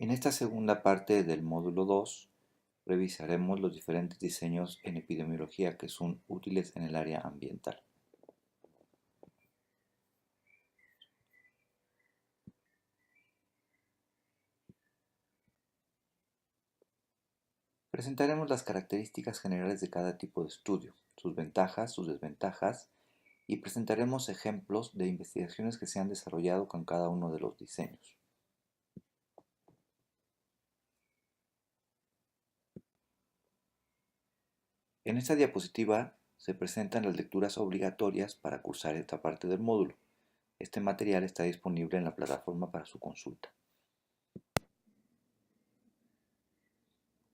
En esta segunda parte del módulo 2 revisaremos los diferentes diseños en epidemiología que son útiles en el área ambiental. Presentaremos las características generales de cada tipo de estudio, sus ventajas, sus desventajas y presentaremos ejemplos de investigaciones que se han desarrollado con cada uno de los diseños. En esta diapositiva se presentan las lecturas obligatorias para cursar esta parte del módulo. Este material está disponible en la plataforma para su consulta.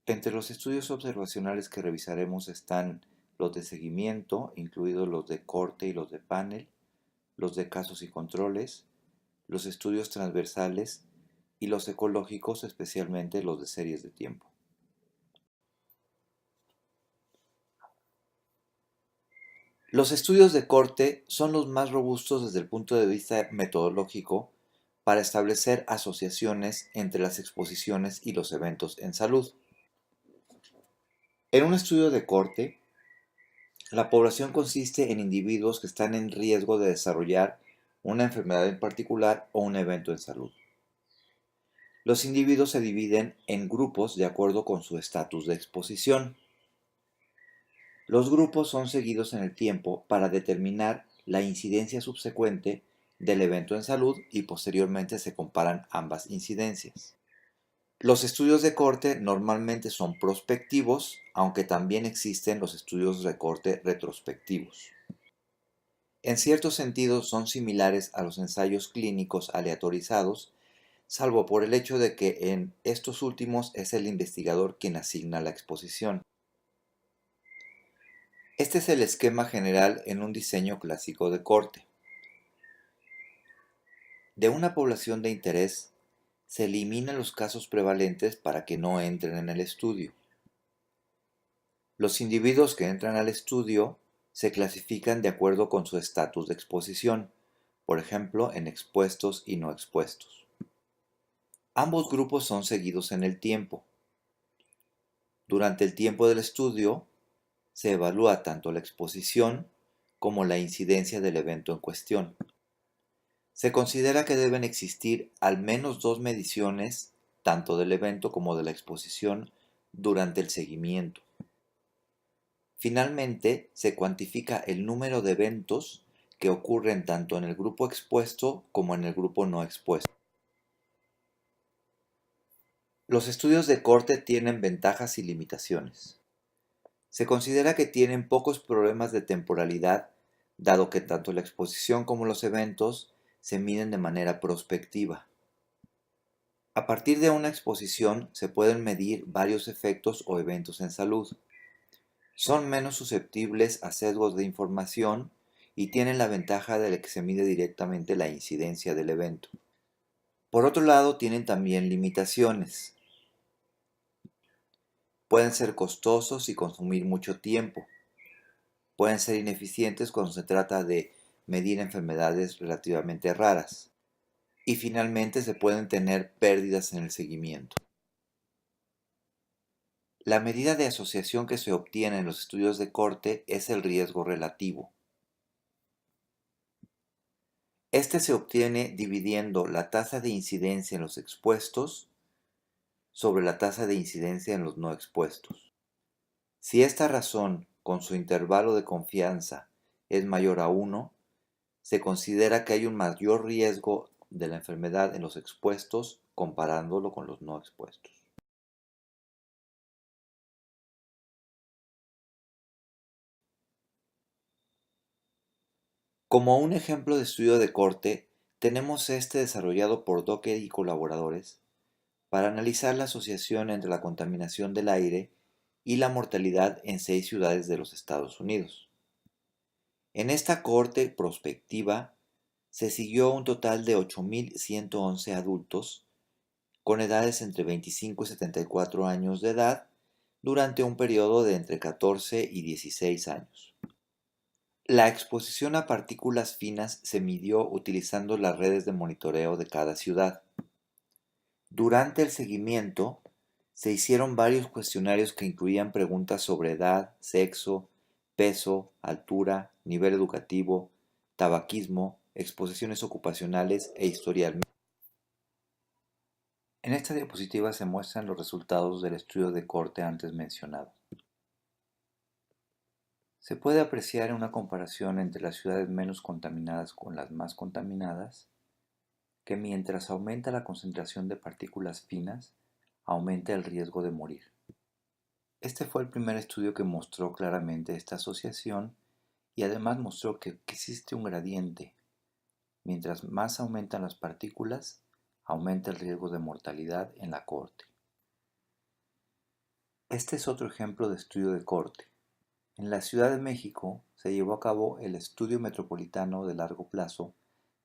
Entre los estudios observacionales que revisaremos están los de seguimiento, incluidos los de corte y los de panel, los de casos y controles, los estudios transversales y los ecológicos, especialmente los de series de tiempo. Los estudios de corte son los más robustos desde el punto de vista metodológico para establecer asociaciones entre las exposiciones y los eventos en salud. En un estudio de corte, la población consiste en individuos que están en riesgo de desarrollar una enfermedad en particular o un evento en salud. Los individuos se dividen en grupos de acuerdo con su estatus de exposición. Los grupos son seguidos en el tiempo para determinar la incidencia subsecuente del evento en salud y posteriormente se comparan ambas incidencias. Los estudios de corte normalmente son prospectivos, aunque también existen los estudios de corte retrospectivos. En cierto sentido son similares a los ensayos clínicos aleatorizados, salvo por el hecho de que en estos últimos es el investigador quien asigna la exposición. Este es el esquema general en un diseño clásico de corte. De una población de interés, se eliminan los casos prevalentes para que no entren en el estudio. Los individuos que entran al estudio se clasifican de acuerdo con su estatus de exposición, por ejemplo, en expuestos y no expuestos. Ambos grupos son seguidos en el tiempo. Durante el tiempo del estudio, se evalúa tanto la exposición como la incidencia del evento en cuestión. Se considera que deben existir al menos dos mediciones, tanto del evento como de la exposición, durante el seguimiento. Finalmente, se cuantifica el número de eventos que ocurren tanto en el grupo expuesto como en el grupo no expuesto. Los estudios de corte tienen ventajas y limitaciones. Se considera que tienen pocos problemas de temporalidad, dado que tanto la exposición como los eventos se miden de manera prospectiva. A partir de una exposición se pueden medir varios efectos o eventos en salud. Son menos susceptibles a sesgos de información y tienen la ventaja de que se mide directamente la incidencia del evento. Por otro lado, tienen también limitaciones. Pueden ser costosos y consumir mucho tiempo. Pueden ser ineficientes cuando se trata de medir enfermedades relativamente raras. Y finalmente se pueden tener pérdidas en el seguimiento. La medida de asociación que se obtiene en los estudios de corte es el riesgo relativo. Este se obtiene dividiendo la tasa de incidencia en los expuestos sobre la tasa de incidencia en los no expuestos. Si esta razón con su intervalo de confianza es mayor a 1, se considera que hay un mayor riesgo de la enfermedad en los expuestos comparándolo con los no expuestos. Como un ejemplo de estudio de corte, tenemos este desarrollado por Docker y colaboradores para analizar la asociación entre la contaminación del aire y la mortalidad en 6 ciudades de los Estados Unidos. En esta cohorte prospectiva se siguió un total de 8.111 adultos con edades entre 25 y 74 años de edad durante un periodo de entre 14 y 16 años. La exposición a partículas finas se midió utilizando las redes de monitoreo de cada ciudad. Durante el seguimiento, se hicieron varios cuestionarios que incluían preguntas sobre edad, sexo, peso, altura, nivel educativo, tabaquismo, exposiciones ocupacionales e historial. En esta diapositiva se muestran los resultados del estudio de corte antes mencionado. Se puede apreciar una comparación entre las ciudades menos contaminadas con las más contaminadas, que mientras aumenta la concentración de partículas finas, aumenta el riesgo de morir. Este fue el primer estudio que mostró claramente esta asociación y además mostró que existe un gradiente. Mientras más aumentan las partículas, aumenta el riesgo de mortalidad en la corte. Este es otro ejemplo de estudio de corte. En la Ciudad de México se llevó a cabo el Estudio Metropolitano de Largo Plazo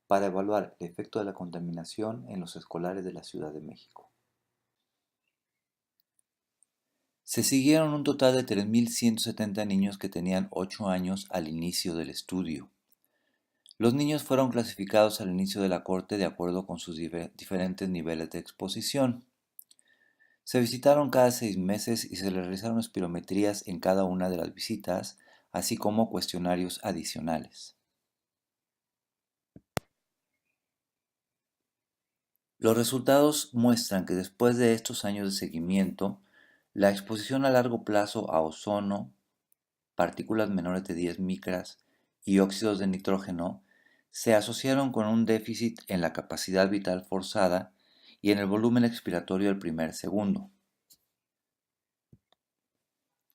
para evaluar el efecto de la contaminación en los escolares de la Ciudad de México. Se siguieron un total de 3.170 niños que tenían 8 años al inicio del estudio. Los niños fueron clasificados al inicio de la corte de acuerdo con sus diferentes niveles de exposición. Se visitaron cada 6 meses y se les realizaron espirometrías en cada una de las visitas, así como cuestionarios adicionales. Los resultados muestran que después de estos años de seguimiento, la exposición a largo plazo a ozono, partículas menores de 10 micras y óxidos de nitrógeno se asociaron con un déficit en la capacidad vital forzada y en el volumen expiratorio del primer segundo.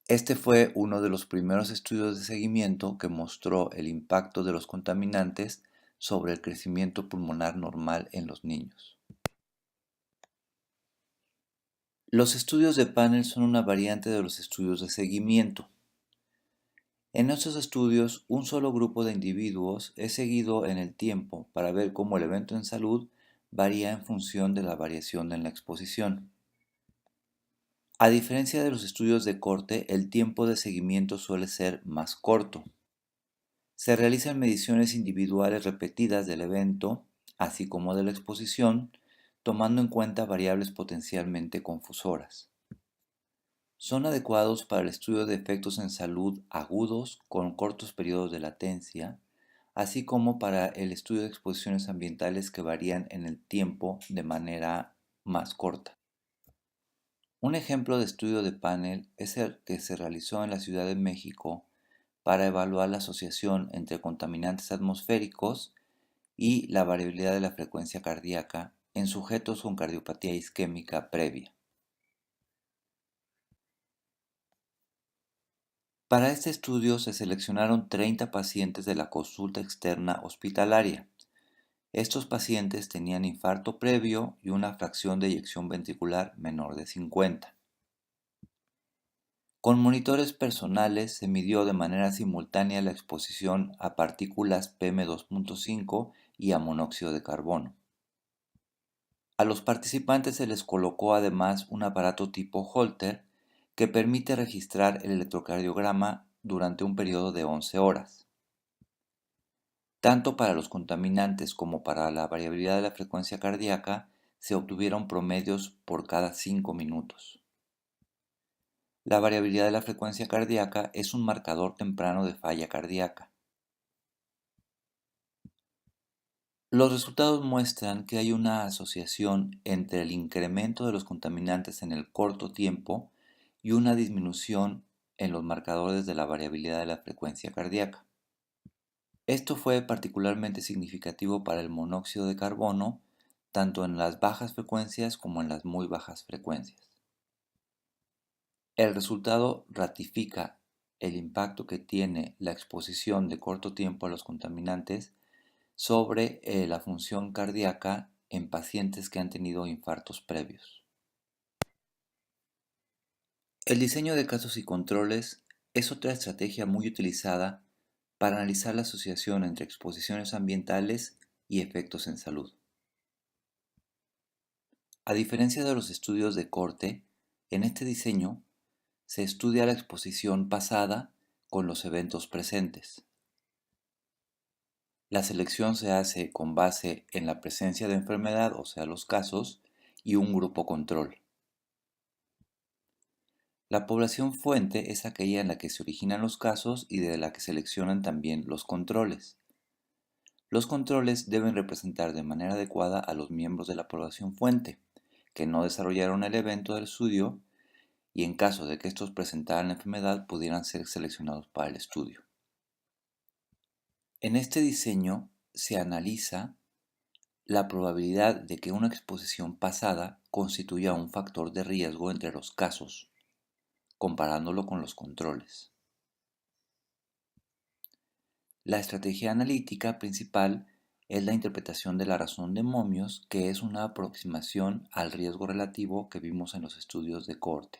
Este fue uno de los primeros estudios de seguimiento que mostró el impacto de los contaminantes sobre el crecimiento pulmonar normal en los niños. Los estudios de panel son una variante de los estudios de seguimiento. En estos estudios, un solo grupo de individuos es seguido en el tiempo para ver cómo el evento en salud varía en función de la variación en la exposición. A diferencia de los estudios de corte, el tiempo de seguimiento suele ser más corto. Se realizan mediciones individuales repetidas del evento, así como de la exposición, tomando en cuenta variables potencialmente confusoras. Son adecuados para el estudio de efectos en salud agudos con cortos periodos de latencia, así como para el estudio de exposiciones ambientales que varían en el tiempo de manera más corta. Un ejemplo de estudio de panel es el que se realizó en la Ciudad de México para evaluar la asociación entre contaminantes atmosféricos y la variabilidad de la frecuencia cardíaca en sujetos con cardiopatía isquémica previa. Para este estudio se seleccionaron 30 pacientes de la consulta externa hospitalaria. Estos pacientes tenían infarto previo y una fracción de eyección ventricular menor de 50. Con monitores personales se midió de manera simultánea la exposición a partículas PM2.5 y a monóxido de carbono. A los participantes se les colocó además un aparato tipo Holter que permite registrar el electrocardiograma durante un periodo de 11 horas. Tanto para los contaminantes como para la variabilidad de la frecuencia cardíaca se obtuvieron promedios por cada 5 minutos. La variabilidad de la frecuencia cardíaca es un marcador temprano de falla cardíaca. Los resultados muestran que hay una asociación entre el incremento de los contaminantes en el corto tiempo y una disminución en los marcadores de la variabilidad de la frecuencia cardíaca. Esto fue particularmente significativo para el monóxido de carbono, tanto en las bajas frecuencias como en las muy bajas frecuencias. El resultado ratifica el impacto que tiene la exposición de corto tiempo a los contaminantes sobre la función cardíaca en pacientes que han tenido infartos previos. El diseño de casos y controles es otra estrategia muy utilizada para analizar la asociación entre exposiciones ambientales y efectos en salud. A diferencia de los estudios de corte, en este diseño se estudia la exposición pasada con los eventos presentes. La selección se hace con base en la presencia de enfermedad, o sea, los casos, y un grupo control. La población fuente es aquella en la que se originan los casos y de la que seleccionan también los controles. Los controles deben representar de manera adecuada a los miembros de la población fuente, que no desarrollaron el evento del estudio y en caso de que estos presentaran la enfermedad pudieran ser seleccionados para el estudio. En este diseño se analiza la probabilidad de que una exposición pasada constituya un factor de riesgo entre los casos, comparándolo con los controles. La estrategia analítica principal es la interpretación de la razón de momios, que es una aproximación al riesgo relativo que vimos en los estudios de cohorte.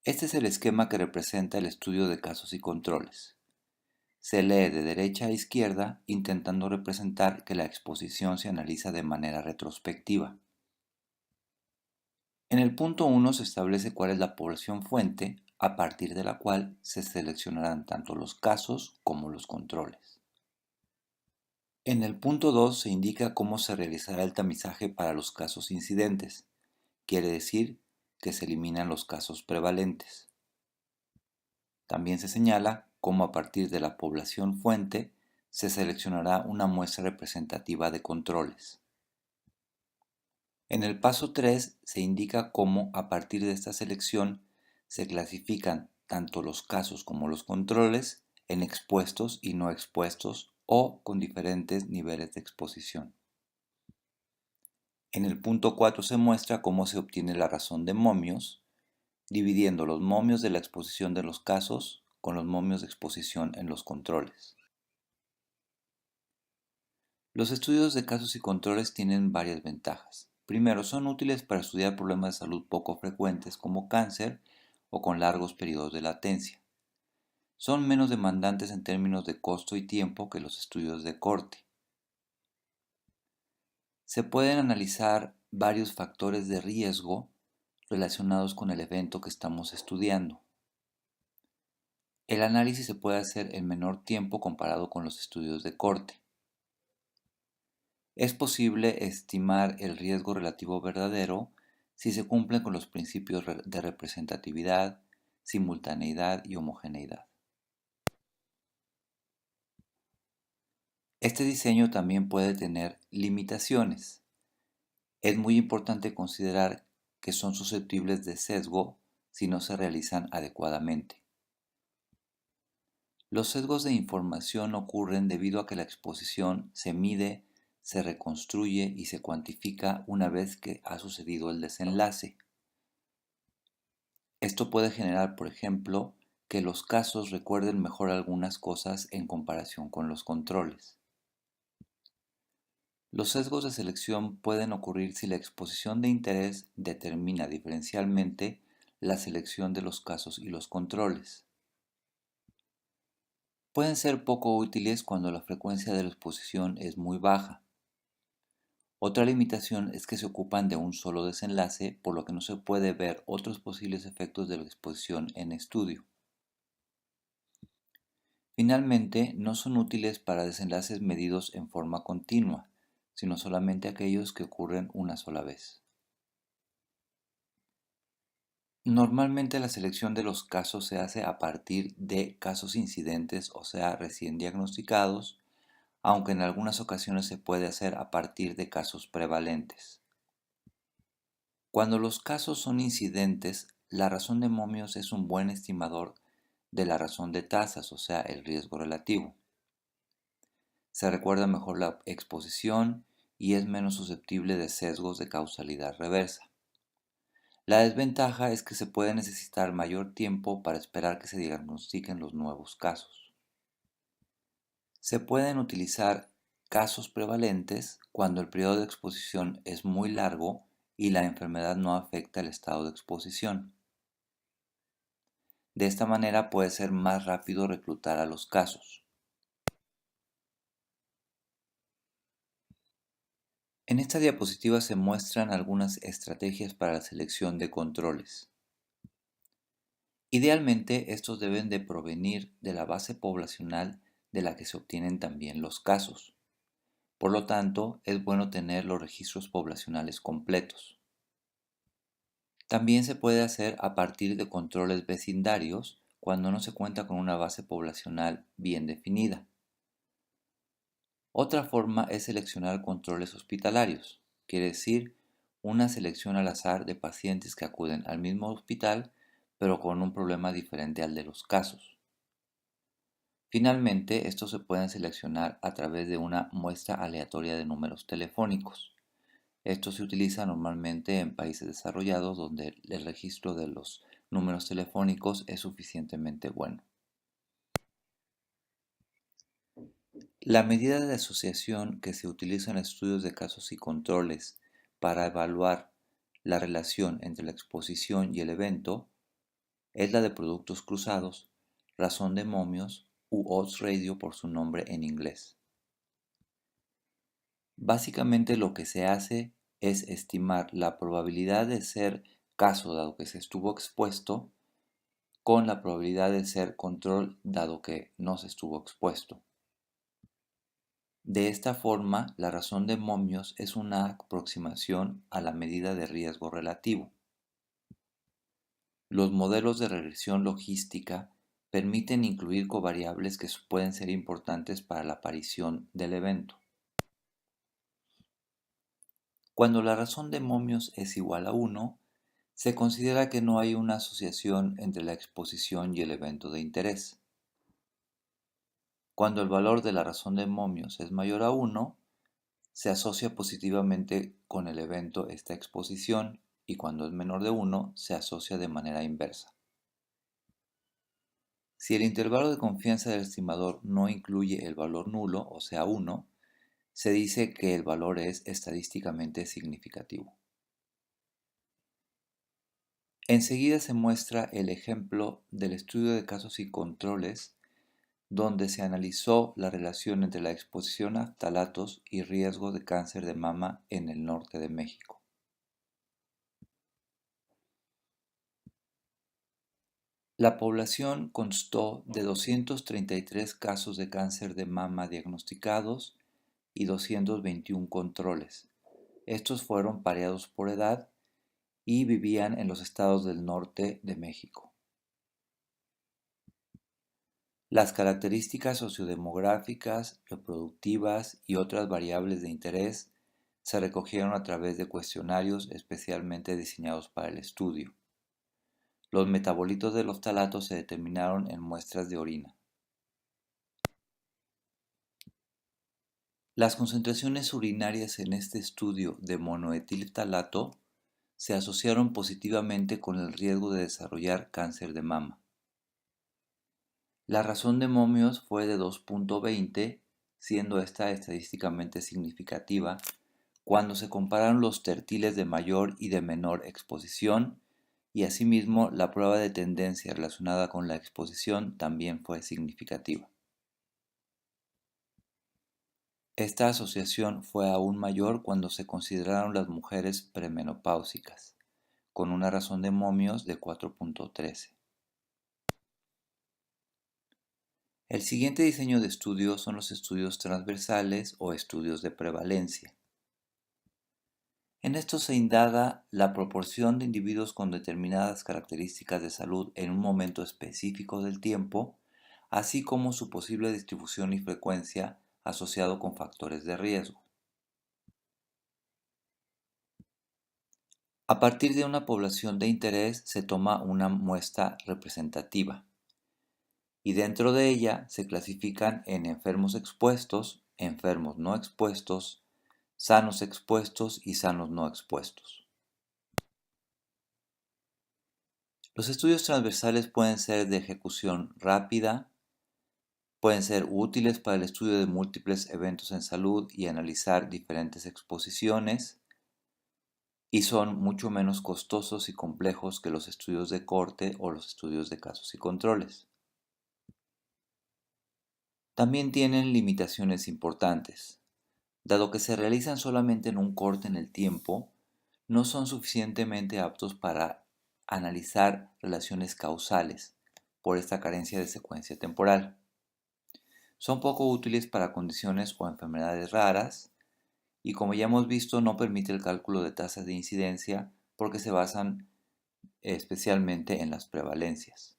Este es el esquema que representa el estudio de casos y controles. Se lee de derecha a izquierda intentando representar que la exposición se analiza de manera retrospectiva. En el punto 1 se establece cuál es la población fuente a partir de la cual se seleccionarán tanto los casos como los controles. En el punto 2 se indica cómo se realizará el tamizaje para los casos incidentes, quiere decir que se eliminan los casos prevalentes. También se señala cómo a partir de la población fuente se seleccionará una muestra representativa de controles. En el paso 3 se indica cómo a partir de esta selección se clasifican tanto los casos como los controles en expuestos y no expuestos o con diferentes niveles de exposición. En el punto 4 se muestra cómo se obtiene la razón de momios, dividiendo los momios de la exposición de los casos con los momios de exposición en los controles. Los estudios de casos y controles tienen varias ventajas. Primero, son útiles para estudiar problemas de salud poco frecuentes como cáncer o con largos periodos de latencia. Son menos demandantes en términos de costo y tiempo que los estudios de corte. Se pueden analizar varios factores de riesgo relacionados con el evento que estamos estudiando. El análisis se puede hacer en menor tiempo comparado con los estudios de corte. Es posible estimar el riesgo relativo verdadero si se cumplen con los principios de representatividad, simultaneidad y homogeneidad. Este diseño también puede tener limitaciones. Es muy importante considerar que son susceptibles de sesgo si no se realizan adecuadamente. Los sesgos de información ocurren debido a que la exposición se mide, se reconstruye y se cuantifica una vez que ha sucedido el desenlace. Esto puede generar, por ejemplo, que los casos recuerden mejor algunas cosas en comparación con los controles. Los sesgos de selección pueden ocurrir si la exposición de interés determina diferencialmente la selección de los casos y los controles. Pueden ser poco útiles cuando la frecuencia de la exposición es muy baja. Otra limitación es que se ocupan de un solo desenlace, por lo que no se puede ver otros posibles efectos de la exposición en estudio. Finalmente, no son útiles para desenlaces medidos en forma continua, sino solamente aquellos que ocurren una sola vez. Normalmente la selección de los casos se hace a partir de casos incidentes, o sea, recién diagnosticados, aunque en algunas ocasiones se puede hacer a partir de casos prevalentes. Cuando los casos son incidentes, la razón de momios es un buen estimador de la razón de tasas, o sea, el riesgo relativo. Se recuerda mejor la exposición y es menos susceptible de sesgos de causalidad reversa. La desventaja es que se puede necesitar mayor tiempo para esperar que se diagnostiquen los nuevos casos. Se pueden utilizar casos prevalentes cuando el periodo de exposición es muy largo y la enfermedad no afecta el estado de exposición. De esta manera puede ser más rápido reclutar a los casos. En esta diapositiva se muestran algunas estrategias para la selección de controles. Idealmente, estos deben de provenir de la base poblacional de la que se obtienen también los casos. Por lo tanto, es bueno tener los registros poblacionales completos. También se puede hacer a partir de controles vecindarios cuando no se cuenta con una base poblacional bien definida. Otra forma es seleccionar controles hospitalarios, quiere decir una selección al azar de pacientes que acuden al mismo hospital pero con un problema diferente al de los casos. Finalmente, estos se pueden seleccionar a través de una muestra aleatoria de números telefónicos. Esto se utiliza normalmente en países desarrollados donde el registro de los números telefónicos es suficientemente bueno. La medida de asociación que se utiliza en estudios de casos y controles para evaluar la relación entre la exposición y el evento es la de productos cruzados, razón de momios u odds ratio por su nombre en inglés. Básicamente lo que se hace es estimar la probabilidad de ser caso dado que se estuvo expuesto con la probabilidad de ser control dado que no se estuvo expuesto. De esta forma, la razón de momios es una aproximación a la medida de riesgo relativo. Los modelos de regresión logística permiten incluir covariables que pueden ser importantes para la aparición del evento. Cuando la razón de momios es igual a 1, se considera que no hay una asociación entre la exposición y el evento de interés. Cuando el valor de la razón de momios es mayor a 1, se asocia positivamente con el evento esta exposición y cuando es menor de 1, se asocia de manera inversa. Si el intervalo de confianza del estimador no incluye el valor nulo, o sea 1, se dice que el valor es estadísticamente significativo. Enseguida se muestra el ejemplo del estudio de casos y controles donde se analizó la relación entre la exposición a ftalatos y riesgo de cáncer de mama en el norte de México. La población constó de 233 casos de cáncer de mama diagnosticados y 221 controles. Estos fueron pareados por edad y vivían en los estados del norte de México. Las características sociodemográficas, reproductivas y otras variables de interés se recogieron a través de cuestionarios especialmente diseñados para el estudio. Los metabolitos de los ftalatos se determinaron en muestras de orina. Las concentraciones urinarias en este estudio de monoetilftalato se asociaron positivamente con el riesgo de desarrollar cáncer de mama. La razón de momios fue de 2.20, siendo esta estadísticamente significativa cuando se compararon los tertiles de mayor y de menor exposición y asimismo la prueba de tendencia relacionada con la exposición también fue significativa. Esta asociación fue aún mayor cuando se consideraron las mujeres premenopáusicas, con una razón de momios de 4.13. El siguiente diseño de estudio son los estudios transversales o estudios de prevalencia. En estos se indaga la proporción de individuos con determinadas características de salud en un momento específico del tiempo, así como su posible distribución y frecuencia asociado con factores de riesgo. A partir de una población de interés se toma una muestra representativa y dentro de ella se clasifican en enfermos expuestos, enfermos no expuestos, sanos expuestos y sanos no expuestos. Los estudios transversales pueden ser de ejecución rápida, pueden ser útiles para el estudio de múltiples eventos en salud y analizar diferentes exposiciones, y son mucho menos costosos y complejos que los estudios de corte o los estudios de casos y controles. También tienen limitaciones importantes. Dado que se realizan solamente en un corte en el tiempo, no son suficientemente aptos para analizar relaciones causales por esta carencia de secuencia temporal. Son poco útiles para condiciones o enfermedades raras y, como ya hemos visto, no permite el cálculo de tasas de incidencia porque se basan especialmente en las prevalencias.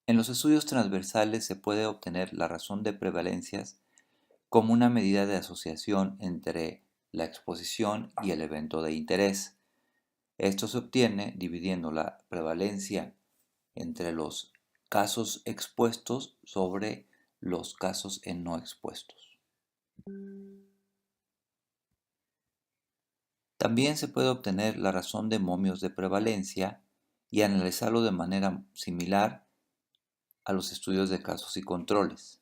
En los estudios transversales se puede obtener la razón de prevalencias como una medida de asociación entre la exposición y el evento de interés. Esto se obtiene dividiendo la prevalencia entre los casos expuestos sobre los casos en no expuestos. También se puede obtener la razón de momios de prevalencia y analizarlo de manera similar a los estudios de casos y controles.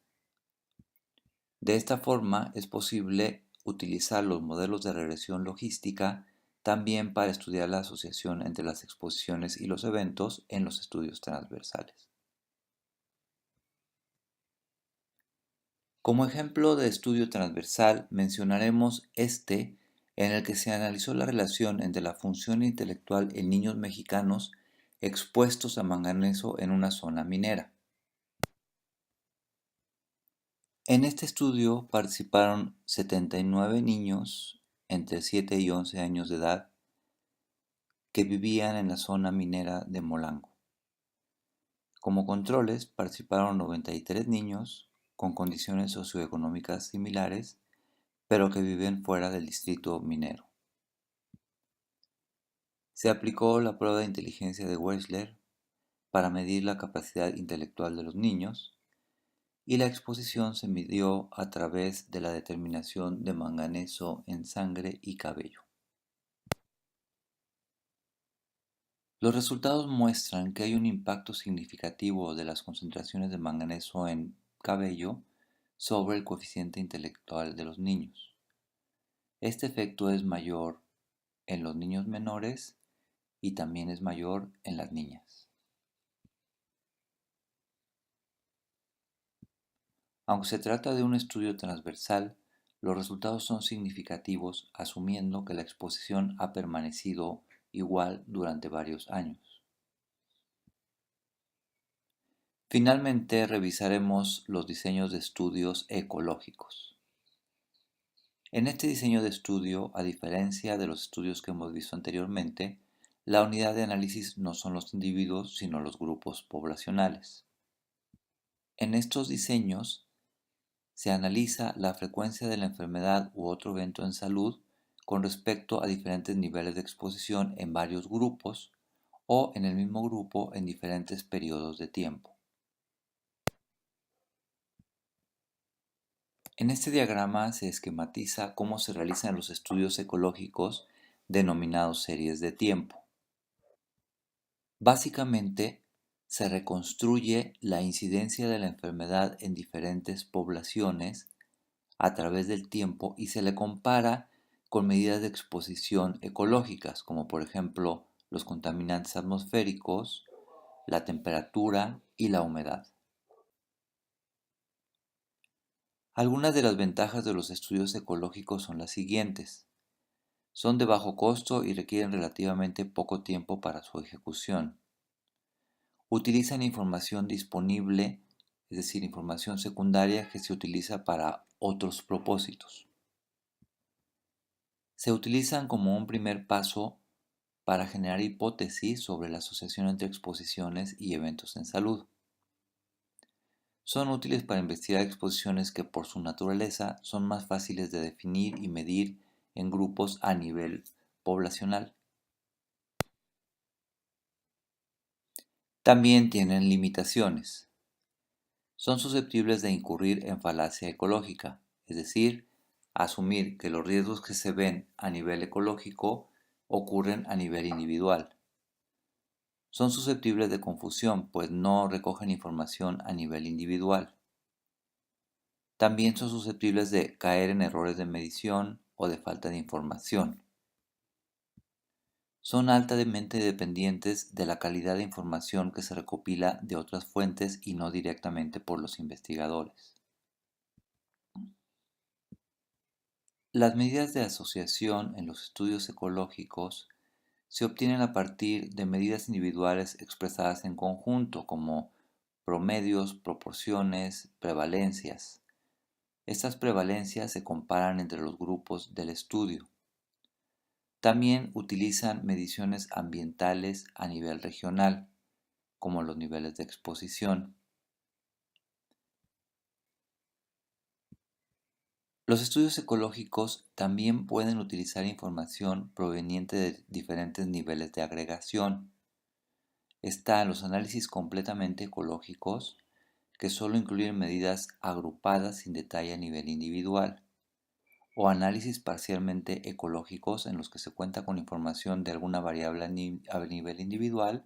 De esta forma es posible utilizar los modelos de regresión logística también para estudiar la asociación entre las exposiciones y los eventos en los estudios transversales. Como ejemplo de estudio transversal mencionaremos este en el que se analizó la relación entre la función intelectual en niños mexicanos expuestos a manganeso en una zona minera. En este estudio participaron 79 niños entre 7 y 11 años de edad que vivían en la zona minera de Molango. Como controles participaron 93 niños con condiciones socioeconómicas similares, pero que viven fuera del distrito minero. Se aplicó la prueba de inteligencia de Wechsler para medir la capacidad intelectual de los niños y la exposición se midió a través de la determinación de manganeso en sangre y cabello. Los resultados muestran que hay un impacto significativo de las concentraciones de manganeso en cabello sobre el coeficiente intelectual de los niños. Este efecto es mayor en los niños menores y también es mayor en las niñas. Aunque se trata de un estudio transversal, los resultados son significativos asumiendo que la exposición ha permanecido igual durante varios años. Finalmente, revisaremos los diseños de estudios ecológicos. En este diseño de estudio, a diferencia de los estudios que hemos visto anteriormente, la unidad de análisis no son los individuos, sino los grupos poblacionales. En estos diseños se analiza la frecuencia de la enfermedad u otro evento en salud con respecto a diferentes niveles de exposición en varios grupos o en el mismo grupo en diferentes periodos de tiempo. En este diagrama se esquematiza cómo se realizan los estudios ecológicos denominados series de tiempo. Básicamente, se reconstruye la incidencia de la enfermedad en diferentes poblaciones a través del tiempo y se le compara con medidas de exposición ecológicas, como por ejemplo los contaminantes atmosféricos, la temperatura y la humedad. Algunas de las ventajas de los estudios ecológicos son las siguientes. Son de bajo costo y requieren relativamente poco tiempo para su ejecución. Utilizan información disponible, es decir, información secundaria que se utiliza para otros propósitos. Se utilizan como un primer paso para generar hipótesis sobre la asociación entre exposiciones y eventos en salud. Son útiles para investigar exposiciones que por su naturaleza son más fáciles de definir y medir en grupos a nivel poblacional. También tienen limitaciones. Son susceptibles de incurrir en falacia ecológica, es decir, asumir que los riesgos que se ven a nivel ecológico ocurren a nivel individual. Son susceptibles de confusión, pues no recogen información a nivel individual. También son susceptibles de caer en errores de medición o de falta de información. Son altamente dependientes de la calidad de información que se recopila de otras fuentes y no directamente por los investigadores. Las medidas de asociación en los estudios ecológicos se obtienen a partir de medidas individuales expresadas en conjunto, como promedios, proporciones, prevalencias. Estas prevalencias se comparan entre los grupos del estudio. También utilizan mediciones ambientales a nivel regional, como los niveles de exposición. Los estudios ecológicos también pueden utilizar información proveniente de diferentes niveles de agregación. Están los análisis completamente ecológicos, que solo incluyen medidas agrupadas sin detalle a nivel individual, o análisis parcialmente ecológicos en los que se cuenta con información de alguna variable a nivel individual,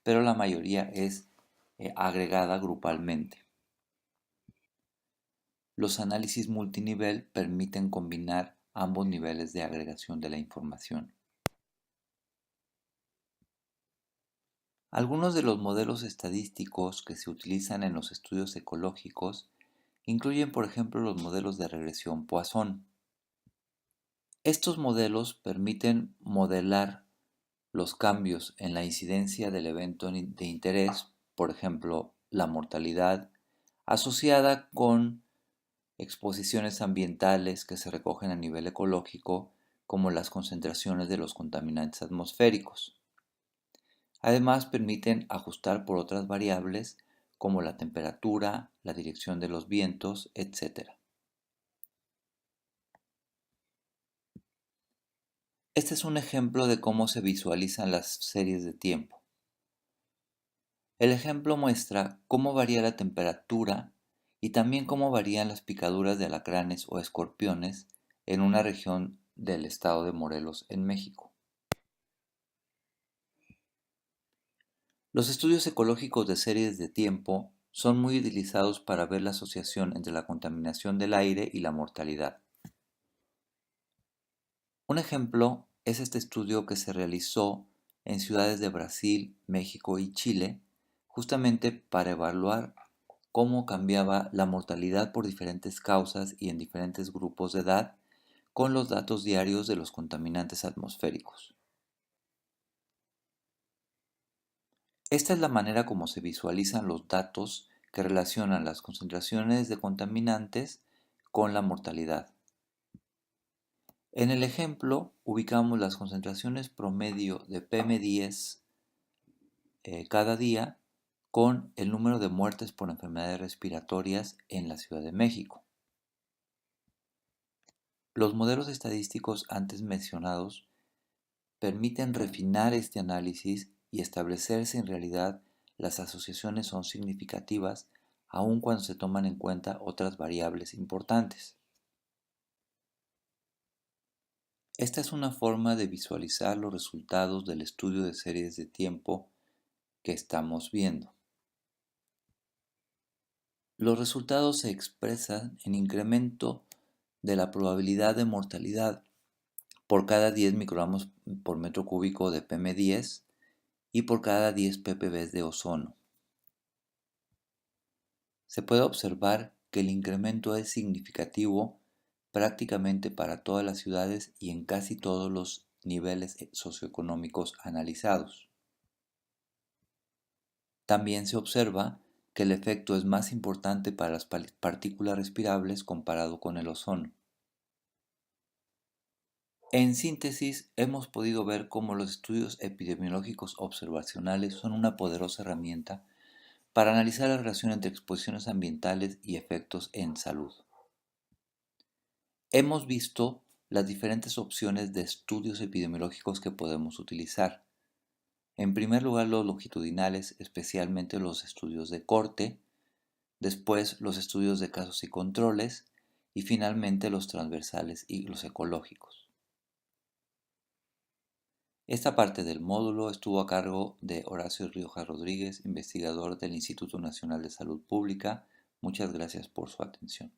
pero la mayoría es agregada grupalmente. Los análisis multinivel permiten combinar ambos niveles de agregación de la información. Algunos de los modelos estadísticos que se utilizan en los estudios ecológicos incluyen, por ejemplo, los modelos de regresión Poisson. Estos modelos permiten modelar los cambios en la incidencia del evento de interés, por ejemplo, la mortalidad, asociada con exposiciones ambientales que se recogen a nivel ecológico, como las concentraciones de los contaminantes atmosféricos. Además, permiten ajustar por otras variables como la temperatura, la dirección de los vientos, etc. Este es un ejemplo de cómo se visualizan las series de tiempo. El ejemplo muestra cómo varía la temperatura y también cómo varían las picaduras de alacranes o escorpiones en una región del estado de Morelos, en México. Los estudios ecológicos de series de tiempo son muy utilizados para ver la asociación entre la contaminación del aire y la mortalidad. Un ejemplo es este estudio que se realizó en ciudades de Brasil, México y Chile, justamente para evaluar cómo cambiaba la mortalidad por diferentes causas y en diferentes grupos de edad con los datos diarios de los contaminantes atmosféricos. Esta es la manera como se visualizan los datos que relacionan las concentraciones de contaminantes con la mortalidad. En el ejemplo, ubicamos las concentraciones promedio de PM10 cada día con el número de muertes por enfermedades respiratorias en la Ciudad de México. Los modelos estadísticos antes mencionados permiten refinar este análisis y establecer si en realidad las asociaciones son significativas aun cuando se toman en cuenta otras variables importantes. Esta es una forma de visualizar los resultados del estudio de series de tiempo que estamos viendo. Los resultados se expresan en incremento de la probabilidad de mortalidad por cada 10 microgramos por metro cúbico de PM10 y por cada 10 ppb de ozono. Se puede observar que el incremento es significativo prácticamente para todas las ciudades y en casi todos los niveles socioeconómicos analizados. También se observa que el efecto es más importante para las partículas respirables comparado con el ozono. En síntesis, hemos podido ver cómo los estudios epidemiológicos observacionales son una poderosa herramienta para analizar la relación entre exposiciones ambientales y efectos en salud. Hemos visto las diferentes opciones de estudios epidemiológicos que podemos utilizar. En primer lugar, los longitudinales, especialmente los estudios de corte, después los estudios de casos y controles y finalmente los transversales y los ecológicos. Esta parte del módulo estuvo a cargo de Horacio Rioja Rodríguez, investigador del Instituto Nacional de Salud Pública. Muchas gracias por su atención.